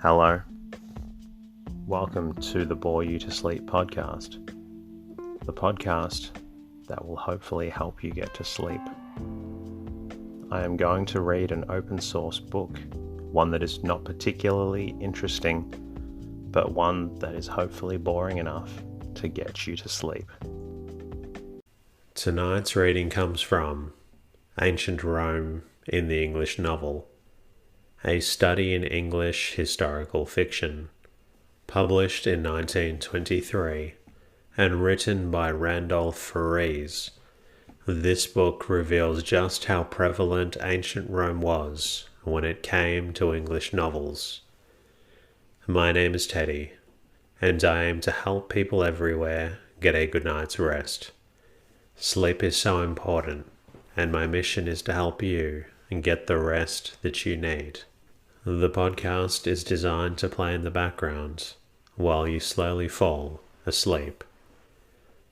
Hello. Welcome to the Bore You to Sleep podcast. The podcast that will hopefully help you get to sleep. I am going to read an open source book, one that is not particularly interesting, but one that is hopefully boring enough to get you to sleep. Tonight's reading comes from Ancient Rome in the English Novel, a study in English historical fiction, published in 1923 and written by Randolph Faries. This book reveals just how prevalent ancient Rome was when it came to English novels. My name is Teddy, and I aim to help people everywhere get a good night's rest. Sleep is so important, and my mission is to help you get the rest that you need. The podcast is designed to play in the background while you slowly fall asleep.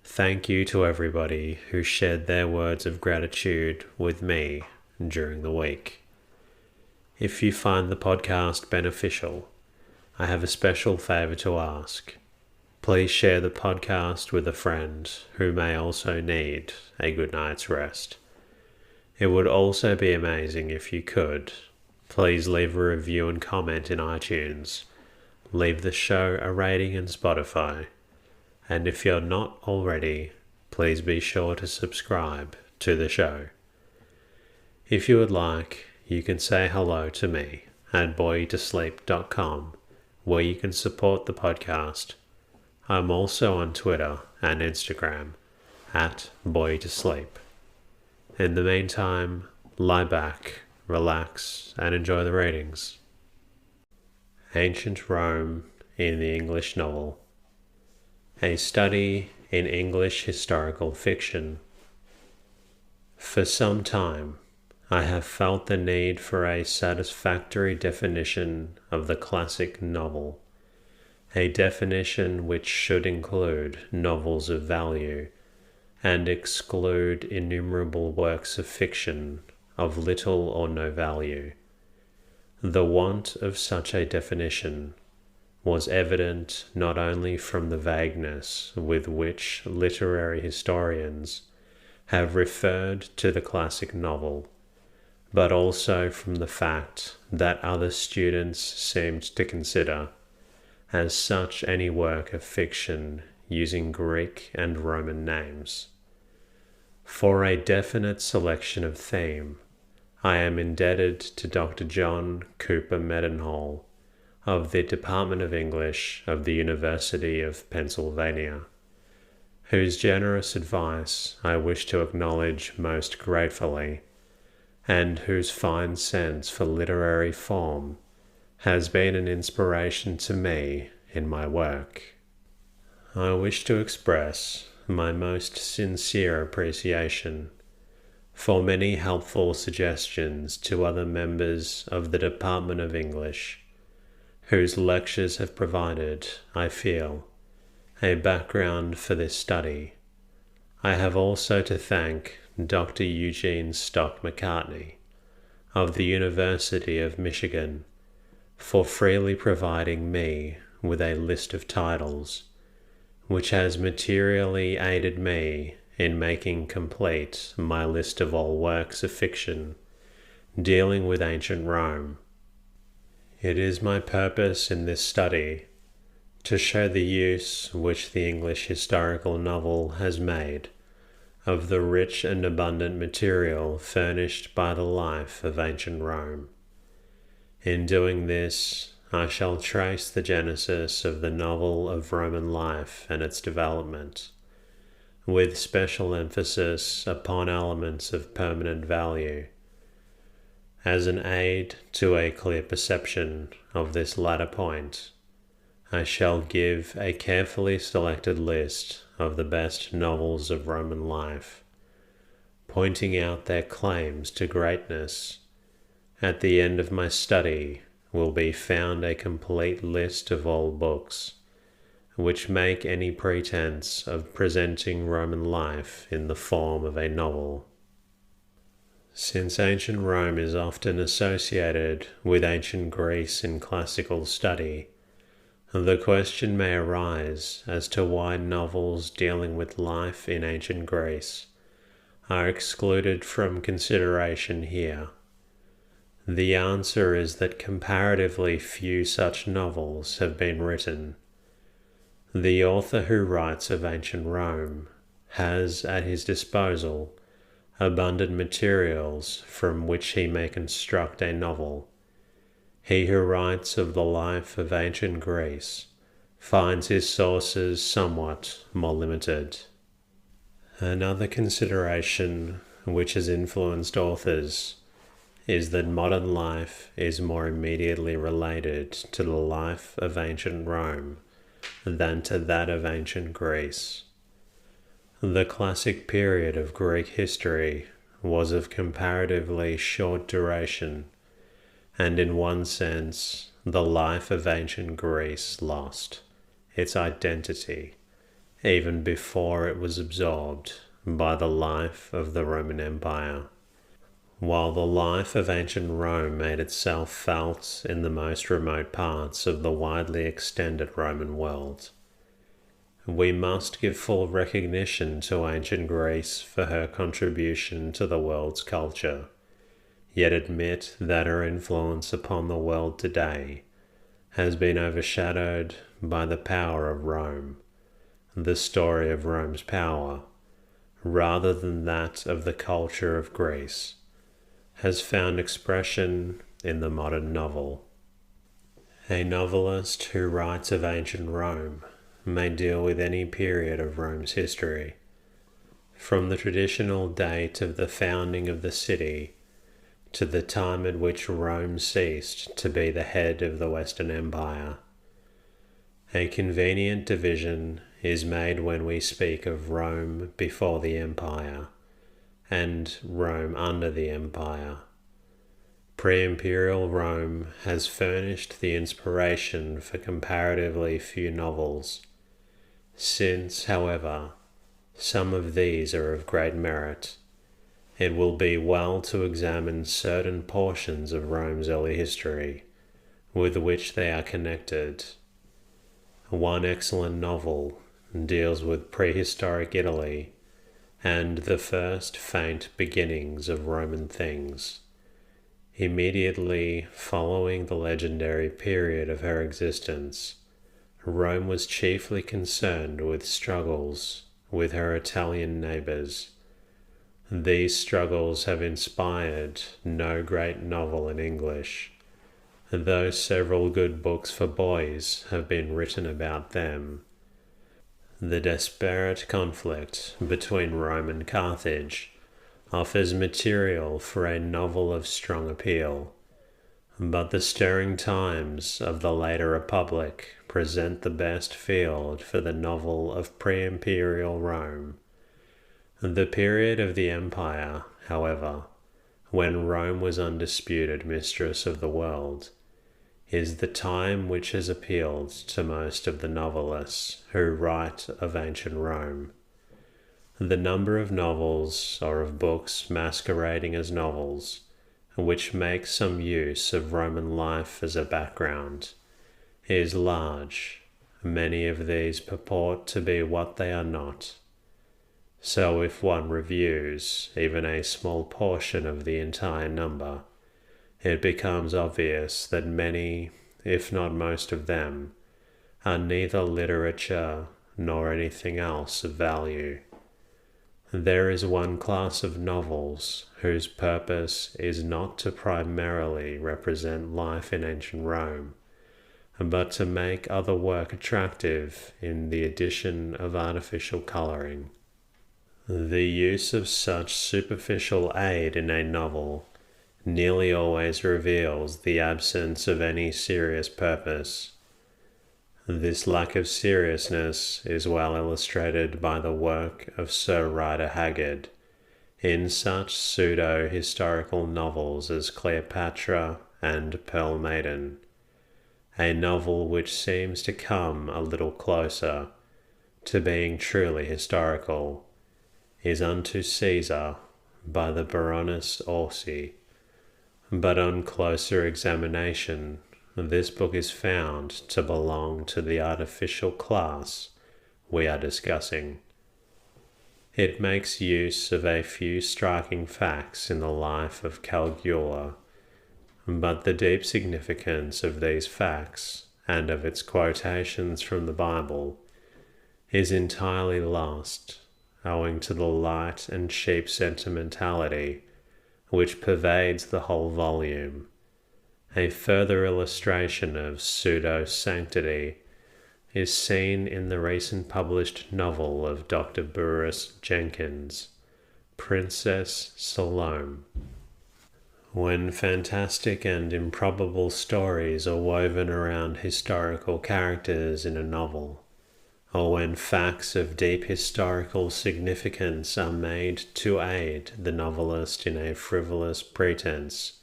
Thank you to everybody who shared their words of gratitude with me during the week. If you find the podcast beneficial, I have a special favor to ask. Please share the podcast with a friend who may also need a good night's rest. It would also be amazing if you could. Please leave a review and comment in iTunes. Leave the show a rating in Spotify. And if you're not already, please be sure to subscribe to the show. If you would like, you can say hello to me at boyytosleep.com, where you can support the podcast. I'm also on Twitter and Instagram at boyytosleep. In the meantime, lie back, relax, and enjoy the readings. Ancient Rome in the English Novel, a study in English historical fiction. For some time, I have felt the need for a satisfactory definition of the classic novel, a definition which should include novels of value and exclude innumerable works of fiction of little or no value. The want of such a definition was evident not only from the vagueness with which literary historians have referred to the classic novel, but also from the fact that other students seemed to consider as such any work of fiction using Greek and Roman names. For a definite selection of theme, I am indebted to Dr. John Cooper Meadenhall of the Department of English of the University of Pennsylvania, whose generous advice I wish to acknowledge most gratefully, and whose fine sense for literary form has been an inspiration to me in my work. I wish to express my most sincere appreciation for many helpful suggestions to other members of the Department of English, whose lectures have provided, I feel, a background for this study. I have also to thank Dr. Eugene Stock McCartney of the University of Michigan for freely providing me with a list of titles, which has materially aided me in making complete my list of all works of fiction dealing with ancient Rome. It is my purpose in this study to show the use which the English historical novel has made of the rich and abundant material furnished by the life of ancient Rome. In doing this, I shall trace the genesis of the novel of Roman life and its development, with special emphasis upon elements of permanent value. As an aid to a clear perception of this latter point, I shall give a carefully selected list of the best novels of Roman life, pointing out their claims to greatness. At the end of my study will be found a complete list of all books which make any pretense of presenting Roman life in the form of a novel. Since ancient Rome is often associated with ancient Greece in classical study, the question may arise as to why novels dealing with life in ancient Greece are excluded from consideration here. The answer is that comparatively few such novels have been written. The author who writes of ancient Rome has at his disposal abundant materials from which he may construct a novel. He who writes of the life of ancient Greece finds his sources somewhat more limited. Another consideration which has influenced authors is that modern life is more immediately related to the life of ancient Rome than to that of ancient Greece. The classic period of Greek history was of comparatively short duration, and in one sense, the life of ancient Greece lost its identity even before it was absorbed by the life of the Roman Empire. While the life of ancient Rome made itself felt in the most remote parts of the widely extended Roman world, we must give full recognition to ancient Greece for her contribution to the world's culture, yet admit that her influence upon the world today has been overshadowed by the power of Rome, the story of Rome's power, rather than that of the culture of Greece, has found expression in the modern novel. A novelist who writes of ancient Rome may deal with any period of Rome's history, from the traditional date of the founding of the city to the time at which Rome ceased to be the head of the Western Empire. A convenient division is made when we speak of Rome before the Empire and Rome under the Empire. Pre-imperial Rome has furnished the inspiration for comparatively few novels. Since, however, some of these are of great merit, it will be well to examine certain portions of Rome's early history with which they are connected. One excellent novel deals with prehistoric Italy and the first faint beginnings of Roman things. Immediately following the legendary period of her existence, Rome was chiefly concerned with struggles with her Italian neighbors. These struggles have inspired no great novel in English, though several good books for boys have been written about them. The desperate conflict between Rome and Carthage offers material for a novel of strong appeal, but the stirring times of the later Republic present the best field for the novel of pre-imperial Rome. The period of the Empire, however, when Rome was undisputed mistress of the world, is the time which has appealed to most of the novelists who write of ancient Rome. The number of novels or of books masquerading as novels, which make some use of Roman life as a background, is large. Many of these purport to be what they are not. So if one reviews even a small portion of the entire number, it becomes obvious that many, if not most of them, are neither literature nor anything else of value. There is one class of novels whose purpose is not to primarily represent life in ancient Rome, but to make other work attractive in the addition of artificial coloring. The use of such superficial aid in a novel nearly always reveals the absence of any serious purpose. This lack of seriousness is well illustrated by the work of Sir Rider Haggard in such pseudo-historical novels as Cleopatra and Pearl Maiden, a novel which seems to come a little closer to being truly historical, is Unto Caesar by the Baroness Orsi, but on closer examination, this book is found to belong to the artificial class we are discussing. It makes use of a few striking facts in the life of Caligula, but the deep significance of these facts and of its quotations from the Bible is entirely lost, owing to the light and cheap sentimentality which pervades the whole volume. A further illustration of pseudo-sanctity is seen in the recent published novel of Dr. Burris Jenkins, Princess Salome. When fantastic and improbable stories are woven around historical characters in a novel, or when facts of deep historical significance are made to aid the novelist in a frivolous pretense,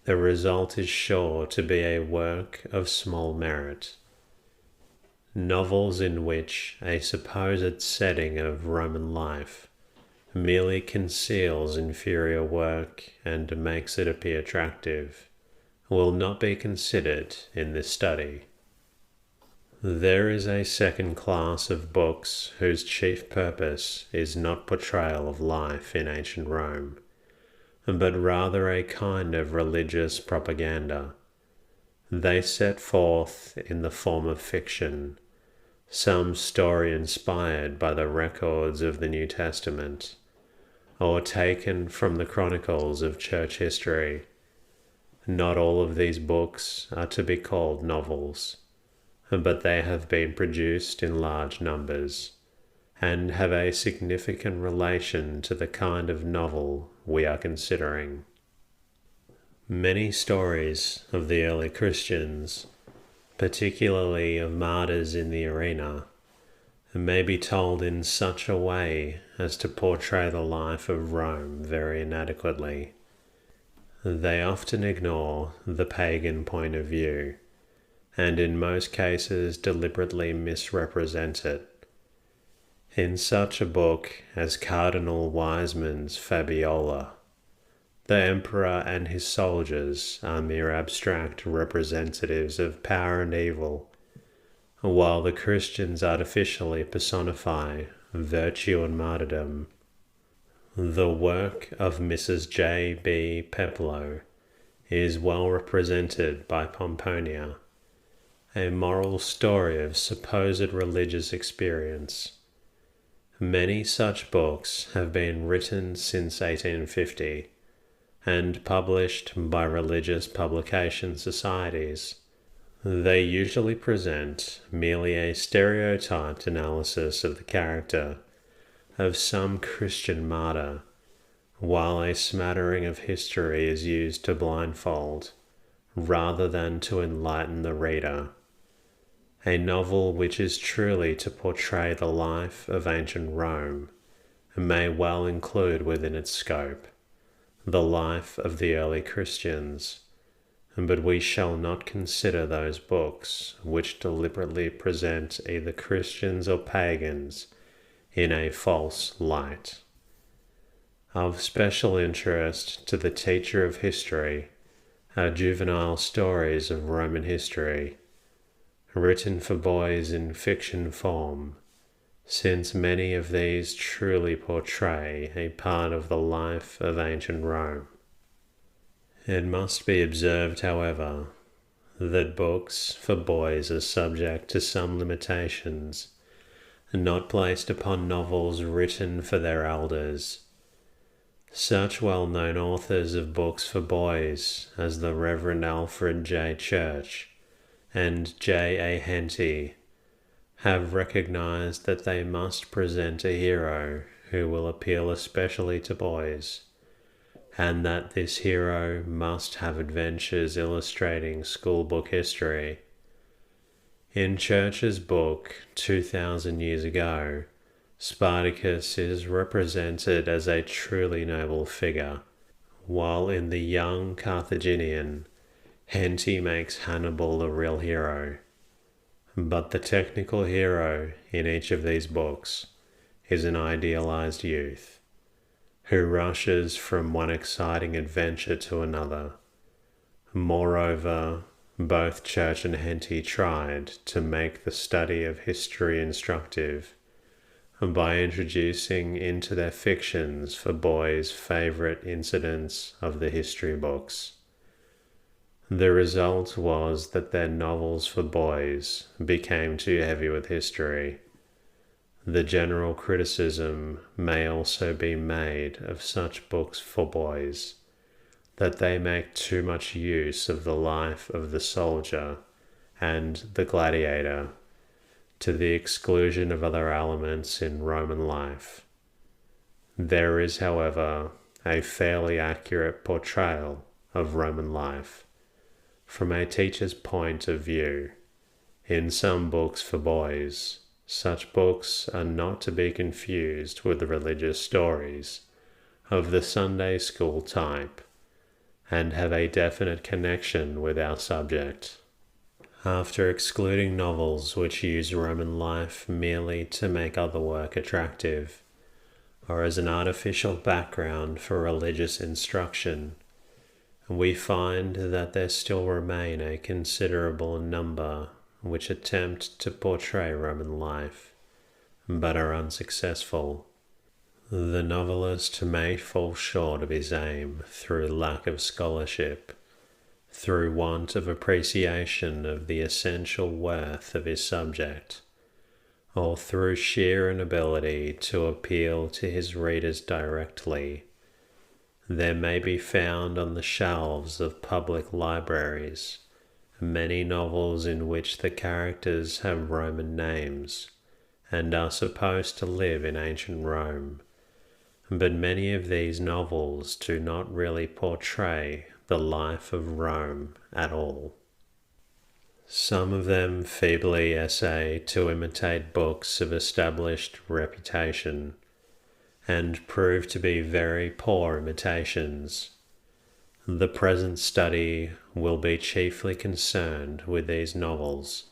the result is sure to be a work of small merit. Novels in which a supposed setting of Roman life merely conceals inferior work and makes it appear attractive will not be considered in this study. There is a second class of books whose chief purpose is not portrayal of life in ancient Rome, but rather a kind of religious propaganda. They set forth, in the form of fiction, some story inspired by the records of the New Testament, or taken from the chronicles of church history. Not all of these books are to be called novels, but they have been produced in large numbers, and have a significant relation to the kind of novel we are considering. Many stories of the early Christians, particularly of martyrs in the arena, may be told in such a way as to portray the life of Rome very inadequately. They often ignore the pagan point of view, and in most cases deliberately misrepresent it. In such a book as Cardinal Wiseman's Fabiola, the emperor and his soldiers are mere abstract representatives of power and evil, while the Christians artificially personify virtue and martyrdom. The work of Mrs. J. B. Peploe is well represented by Pomponia, a moral story of supposed religious experience. Many such books have been written since 1850 and published by religious publication societies. They usually present merely a stereotyped analysis of the character of some Christian martyr, while a smattering of history is used to blindfold, rather than to enlighten the reader. A novel which is truly to portray the life of ancient Rome may well include within its scope the life of the early Christians, but we shall not consider those books which deliberately present either Christians or pagans in a false light. Of special interest to the teacher of history are juvenile stories of Roman history, written for boys in fiction form, since many of these truly portray a part of the life of ancient Rome. It must be observed, however, that books for boys are subject to some limitations not placed upon novels written for their elders. Such well-known authors of books for boys as the Reverend Alfred J. Church and J. A. Henty have recognized that they must present a hero who will appeal especially to boys, and that this hero must have adventures illustrating schoolbook history. In Church's book 2,000 Years Ago, Spartacus is represented as a truly noble figure, while in the young Carthaginian, Henty makes Hannibal the real hero. But the technical hero in each of these books is an idealized youth. who rushes from one exciting adventure to another. Moreover, both Church and Henty tried to make the study of history instructive by introducing into their fictions for boys favourite incidents of the history books. The result was that their novels for boys became too heavy with history. The general criticism may also be made of such books for boys that they make too much use of the life of the soldier and the gladiator to the exclusion of other elements in Roman life. There is, however, a fairly accurate portrayal of Roman life from a teacher's point of view in some books for boys. Such books are not to be confused with the religious stories of the Sunday school type and have a definite connection with our subject. After excluding novels which use Roman life merely to make other work attractive, or as an artificial background for religious instruction, we find that there still remain a considerable number which attempt to portray Roman life, but are unsuccessful. The novelist may fall short of his aim through lack of scholarship, through want of appreciation of the essential worth of his subject, or through sheer inability to appeal to his readers directly. There may be found on the shelves of public libraries many novels in which the characters have Roman names and are supposed to live in ancient Rome, but many of these novels do not really portray the life of Rome at all. Some of them feebly essay to imitate books of established reputation, and prove to be very poor imitations. The present study will be chiefly concerned with these novels,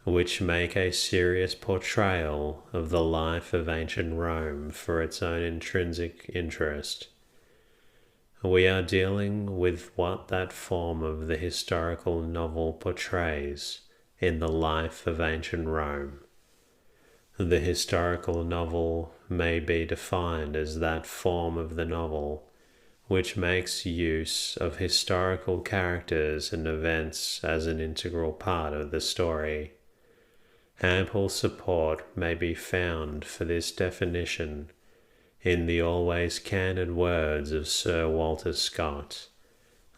which make a serious portrayal of the life of ancient Rome for its own intrinsic interest. We are dealing with what that form of the historical novel portrays in the life of ancient Rome. The historical novel may be defined as that form of the novel which makes use of historical characters and events as an integral part of the story. Ample support may be found for this definition in the always candid words of Sir Walter Scott,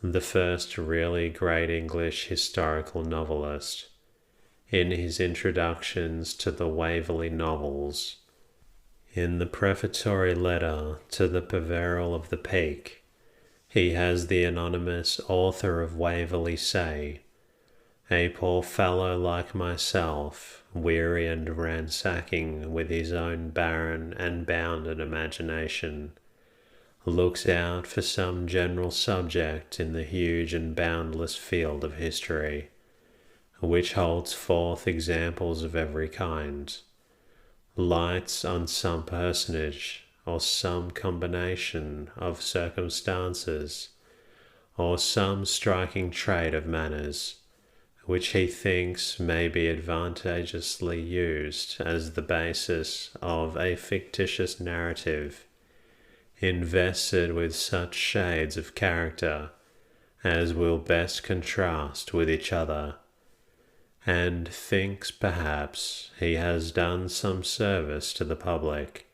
the first really great English historical novelist, in his introductions to the Waverley novels. In the prefatory letter to the Peveril of the Peak, he has the anonymous author of Waverley say, "A poor fellow like myself, weary and ransacking with his own barren and bounded imagination, looks out for some general subject in the huge and boundless field of history, which holds forth examples of every kind, lights on some personage or some combination of circumstances, or some striking trait of manners, which he thinks may be advantageously used as the basis of a fictitious narrative, invested with such shades of character as will best contrast with each other, and thinks perhaps he has done some service to the public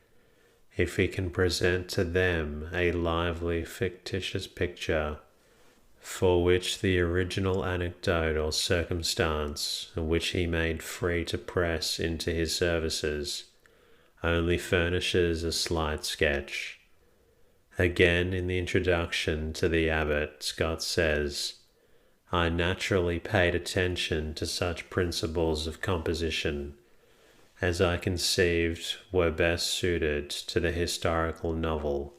if he can present to them a lively fictitious picture, for which the original anecdote or circumstance which he made free to press into his services only furnishes a slight sketch." Again, in the introduction to the Abbot, Scott says, "I naturally paid attention to such principles of composition as I conceived were best suited to the historical novel,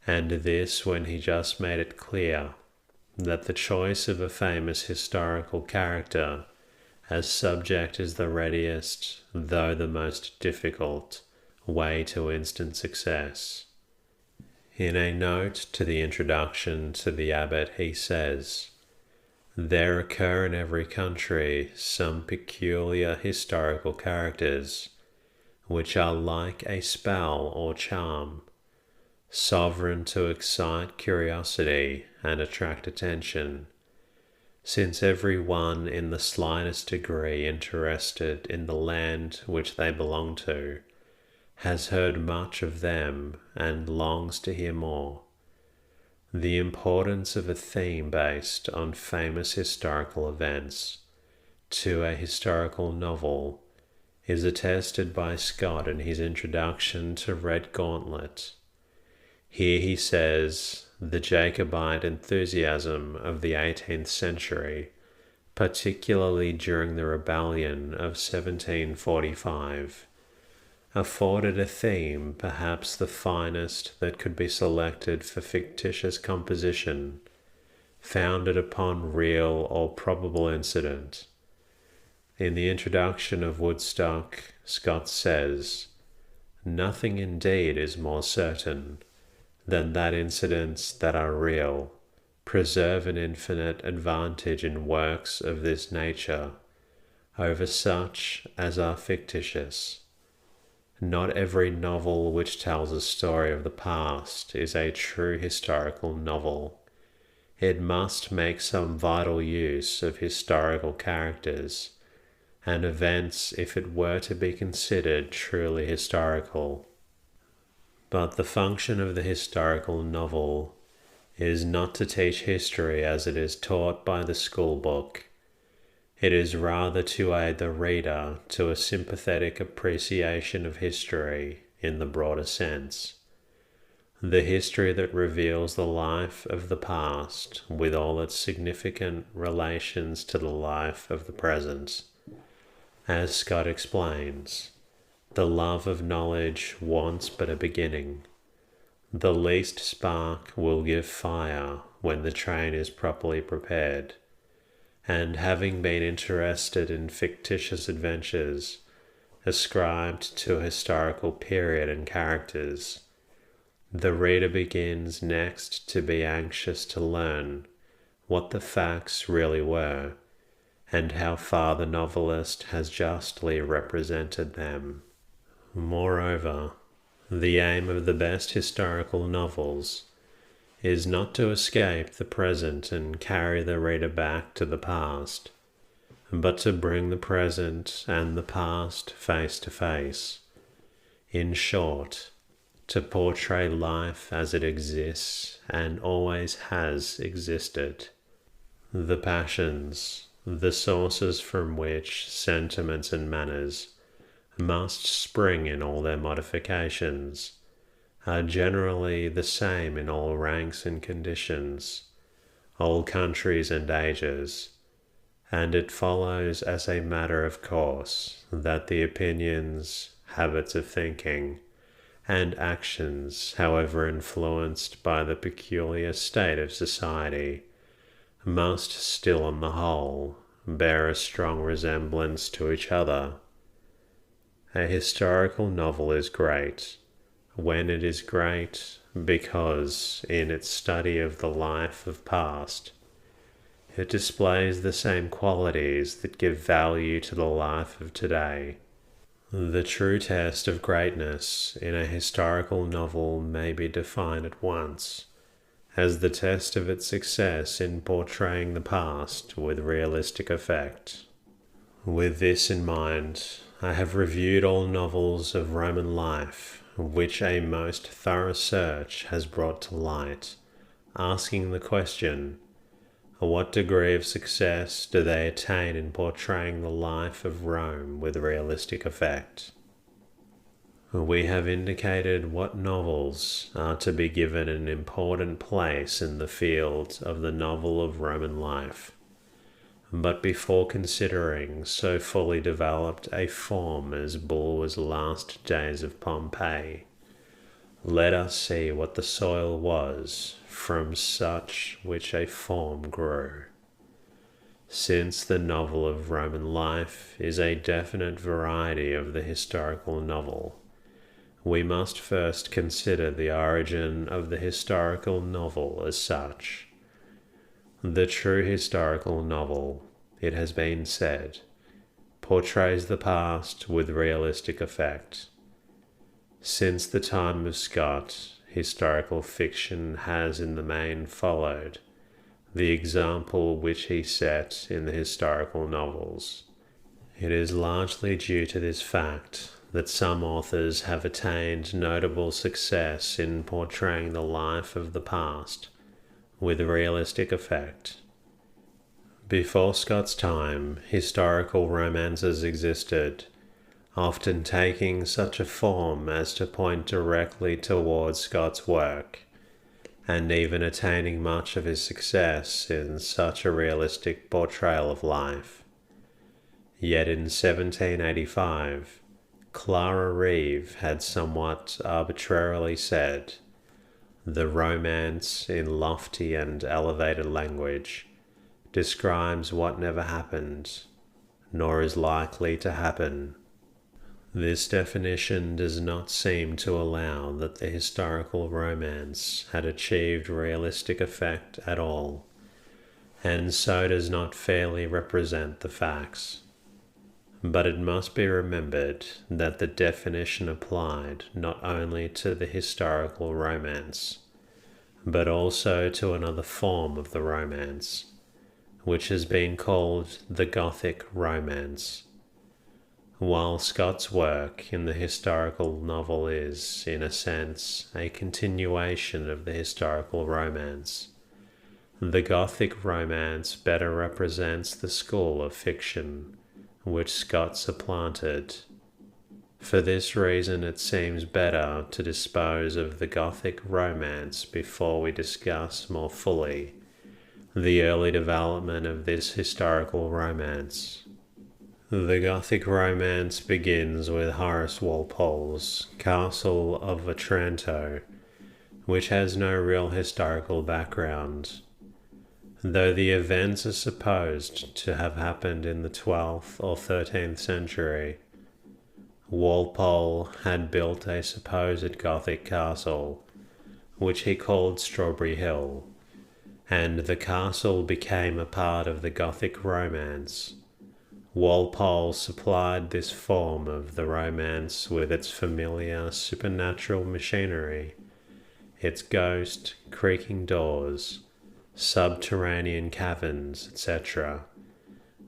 and this when he just made it clear that the choice of a famous historical character as subject is the readiest, though the most difficult, way to instant success." In a note to the introduction to the Abbot, he says, "There occur in every country some peculiar historical characters, which are like a spell or charm, sovereign to excite curiosity and attract attention, since every one in the slightest degree interested in the land which they belong to has heard much of them and longs to hear more. The importance of a theme based on famous historical events to a historical novel is attested by Scott in his introduction to Red Gauntlet. Here he says, the Jacobite enthusiasm of the 18th century, particularly during the rebellion of 1745, afforded a theme perhaps the finest that could be selected for fictitious composition, founded upon real or probable incident. In the introduction of Woodstock, Scott says, "Nothing indeed is more certain than that incidents that are real preserve an infinite advantage in works of this nature over such as are fictitious. Not every novel which tells a story of the past is a true historical novel. It must make some vital use of historical characters and events if it were to be considered truly historical. But the function of the historical novel is not to teach history as it is taught by the school book. It is rather to aid the reader to a sympathetic appreciation of history in the broader sense. The history that reveals the life of the past with all its significant relations to the life of the present. As Scott explains, the love of knowledge wants but a beginning. The least spark will give fire when the train is properly prepared. And having been interested in fictitious adventures ascribed to a historical period and characters, the reader begins next to be anxious to learn what the facts really were and how far the novelist has justly represented them. Moreover, the aim of the best historical novels is not to escape the present and carry the reader back to the past, but to bring the present and the past face to face. In short, to portray life as it exists and always has existed. The passions, the sources from which sentiments and manners must spring in all their modifications, are generally the same in all ranks and conditions, all countries and ages, and it follows as a matter of course that the opinions, habits of thinking, and actions, however influenced by the peculiar state of society, must still on the whole bear a strong resemblance to each other. A historical novel is great when it is great because, in its study of the life of past, it displays the same qualities that give value to the life of today. The true test of greatness in a historical novel may be defined at once as the test of its success in portraying the past with realistic effect. With this in mind, I have reviewed all novels of Roman life which a most thorough search has brought to light, asking the question, what degree of success do they attain in portraying the life of Rome with realistic effect? We have indicated what novels are to be given an important place in the field of the novel of Roman life. But before considering so fully developed a form as Bulwer's Last Days of Pompeii, let us see what the soil was from such which a form grew. Since the novel of Roman life is a definite variety of the historical novel, we must first consider the origin of the historical novel as such. The true historical novel, it has been said, portrays the past with realistic effect. Since the time of Scott, historical fiction has in the main followed the example which he set in the historical novels. It is largely due to this fact that some authors have attained notable success in portraying the life of the past with realistic effect. Before Scott's time, historical romances existed, often taking such a form as to point directly towards Scott's work, and even attaining much of his success in such a realistic portrayal of life. Yet in 1785, Clara Reeve had somewhat arbitrarily said, "The romance, in lofty and elevated language, describes what never happened, nor is likely to happen." This definition does not seem to allow that the historical romance had achieved realistic effect at all, and so does not fairly represent the facts. But it must be remembered that the definition applied not only to the historical romance, but also to another form of the romance, which has been called the Gothic romance. While Scott's work in the historical novel is, in a sense, a continuation of the historical romance, the Gothic romance better represents the school of fiction which Scott supplanted. For this reason it seems better to dispose of the Gothic romance before we discuss more fully the early development of this historical romance. The Gothic romance begins with Horace Walpole's Castle of Otranto, which has no real historical background, though the events are supposed to have happened in the 12th or 13th century. Walpole had built a supposed Gothic castle, which he called Strawberry Hill, and the castle became a part of the Gothic romance. Walpole supplied this form of the romance with its familiar supernatural machinery, its ghost, creaking doors, subterranean caverns, etc.,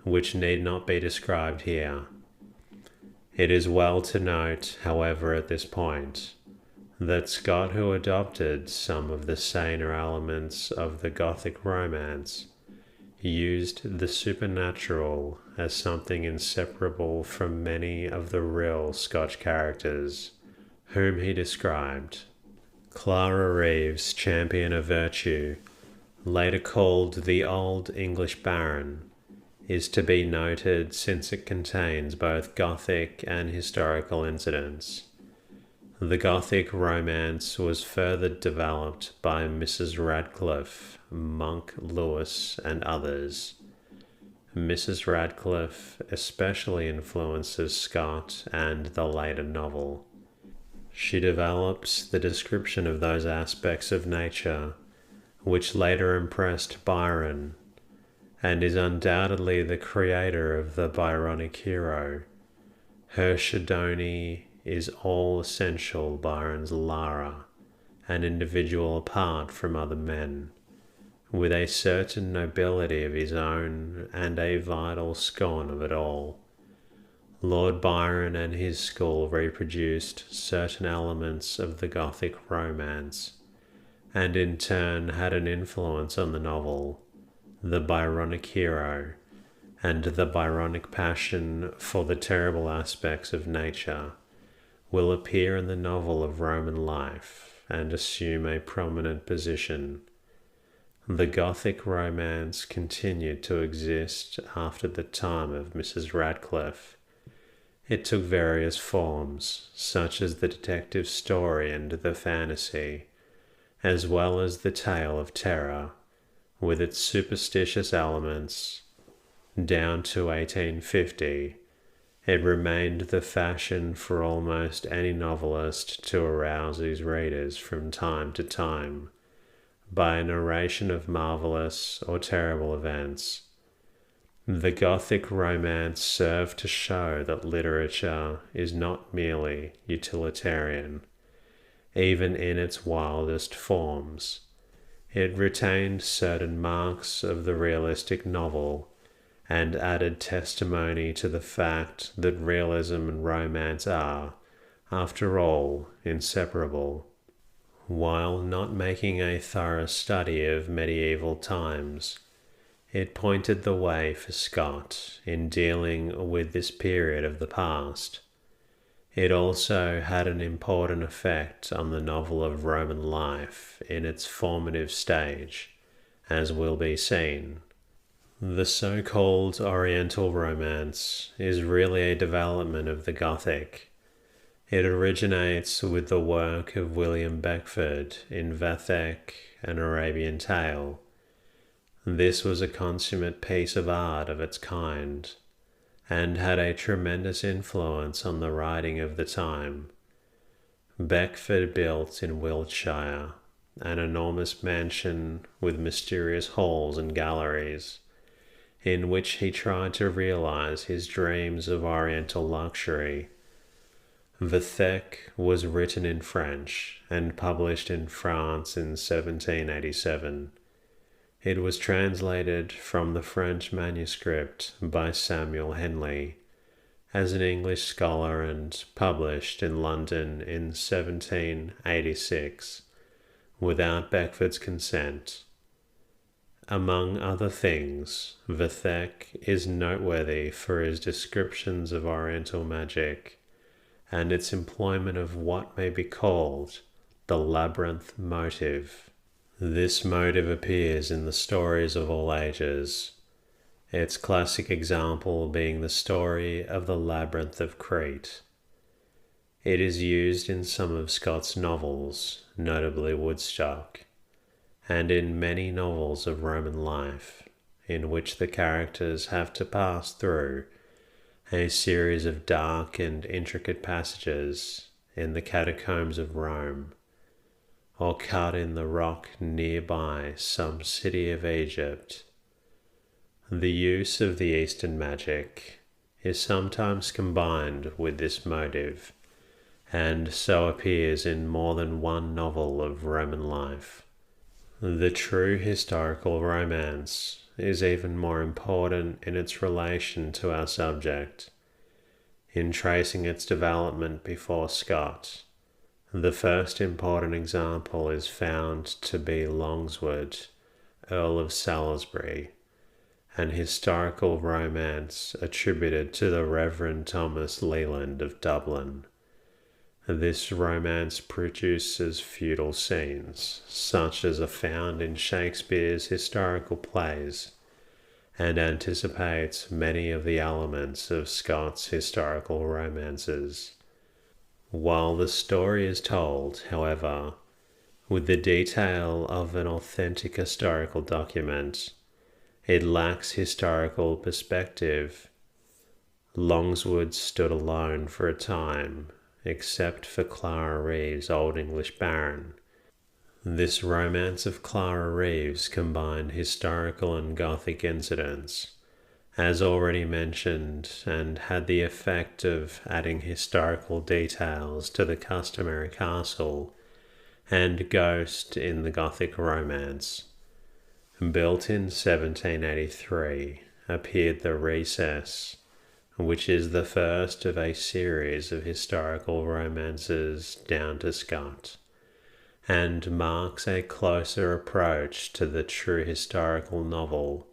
which need not be described here. It is well to note, however, at this point, that Scott, who adopted some of the saner elements of the Gothic romance, used the supernatural as something inseparable from many of the real Scotch characters, whom he described. Clara Reeve's champion of virtue, later called the Old English Baron, is to be noted since it contains both Gothic and historical incidents. The Gothic romance was further developed by Mrs. Radcliffe, Monk Lewis, and others. Mrs. Radcliffe especially influences Scott and the later novel. She develops the description of those aspects of nature which later impressed Byron, and is undoubtedly the creator of the Byronic hero. Her Shadowne is all essential Byron's Lara, an individual apart from other men, with a certain nobility of his own and a vital scorn of it all. Lord Byron and his school reproduced certain elements of the Gothic romance, and in turn had an influence on the novel. The Byronic hero and the Byronic passion for the terrible aspects of nature will appear in the novel of Roman life and assume a prominent position. The Gothic romance continued to exist after the time of Mrs. Radcliffe. It took various forms, such as the detective story and the fantasy, as well as the tale of terror, with its superstitious elements. Down to 1850, It remained the fashion for almost any novelist to arouse his readers from time to time by a narration of marvelous or terrible events. The Gothic romance served to show that literature is not merely utilitarian, even in its wildest forms. It retained certain marks of the realistic novel and added testimony to the fact that realism and romance are, after all, inseparable. While not making a thorough study of medieval times, it pointed the way for Scott in dealing with this period of the past. It also had an important effect on the novel of Roman life in its formative stage, as will be seen. The so-called Oriental Romance is really a development of the Gothic. It originates with the work of William Beckford in Vathek, An Arabian Tale. This was a consummate piece of art of its kind, and had a tremendous influence on the writing of the time. Beckford built in Wiltshire an enormous mansion with mysterious halls and galleries, in which he tried to realize his dreams of Oriental luxury. Vathek was written in French and published in France in 1787. It was translated from the French manuscript by Samuel Henley as an English scholar and published in London in 1786 without Beckford's consent. Among other things, Vathek is noteworthy for his descriptions of Oriental magic and its employment of what may be called the labyrinth motive. This motive appears in the stories of all ages, its classic example being the story of the Labyrinth of Crete. It is used in some of Scott's novels, notably Woodstock, and in many novels of Roman life, in which the characters have to pass through a series of dark and intricate passages in the catacombs of Rome, or cut in the rock nearby some city of Egypt. The use of the Eastern magic is sometimes combined with this motive, and so appears in more than one novel of Roman life. The true historical romance is even more important in its relation to our subject. In tracing its development before Scott, the first important example is found to be Longsword, Earl of Salisbury, an historical romance attributed to the Reverend Thomas Leland of Dublin. This romance produces feudal scenes, such as are found in Shakespeare's historical plays, and anticipates many of the elements of Scott's historical romances. While the story is told, however, with the detail of an authentic historical document, it lacks historical perspective. Longsword stood alone for a time, except for Clara Reeve's Old English Baron. This romance of Clara Reeve's combined historical and Gothic incidents, as already mentioned, and had the effect of adding historical details to the customary castle and ghost in the Gothic romance. Built in 1783, appeared The Recess, which is the first of a series of historical romances down to Scott, and marks a closer approach to the true historical novel.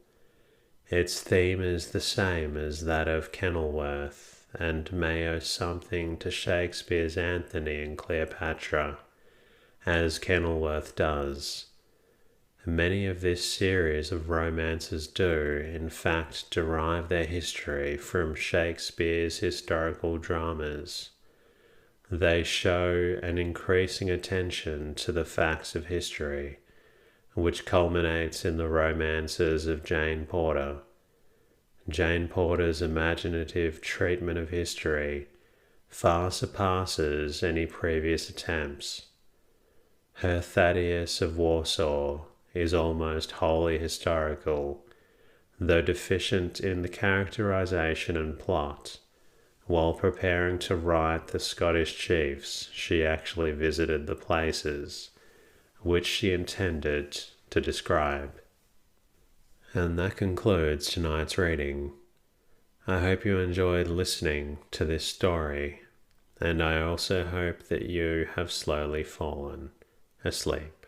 Its theme is the same as that of Kenilworth, and may owe something to Shakespeare's Antony and Cleopatra, as Kenilworth does. Many of this series of romances do, in fact, derive their history from Shakespeare's historical dramas. They show an increasing attention to the facts of history, which culminates in the romances of Jane Porter. Jane Porter's imaginative treatment of history far surpasses any previous attempts. Her Thaddeus of Warsaw is almost wholly historical, though deficient in the characterization and plot. While preparing to write the Scottish chiefs, she actually visited the places which she intended to describe. And that concludes tonight's reading. I hope you enjoyed listening to this story, and I also hope that you have slowly fallen asleep.